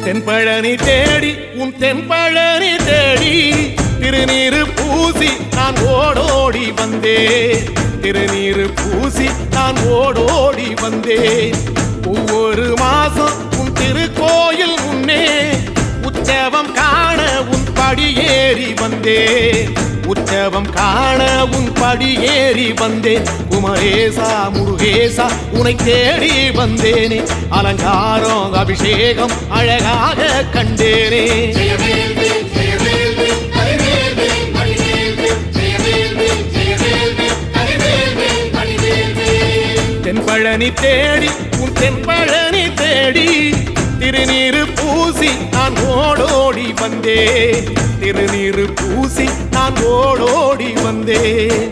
தென்பழனி தேடி உன் தென்பழனி தேடி திருநீரு பூசி நான் ஓடோடி வந்தேன். திருநீரு பூசி நான் ஓடோடி வந்தேன். ஒவ்வொரு மாசம் உன் திருக்கோயில் முன்னே உற்சவம் காண உன் படியேறி வந்தேன். உற்சவம் காண உன் படியேறி வந்தேன். குமரேசா முருகேசா உனை தேடி வந்தேனே. அலங்காரம் அபிஷேகம் அழகாக கண்டேனே. தென்பழனி தேடி உன் தென்பழனி தேடி திருநீரு பூசி நான் ஓடோடி வந்தேன். திருநீரு பூசி நான் ஓடோடி வந்தேன்.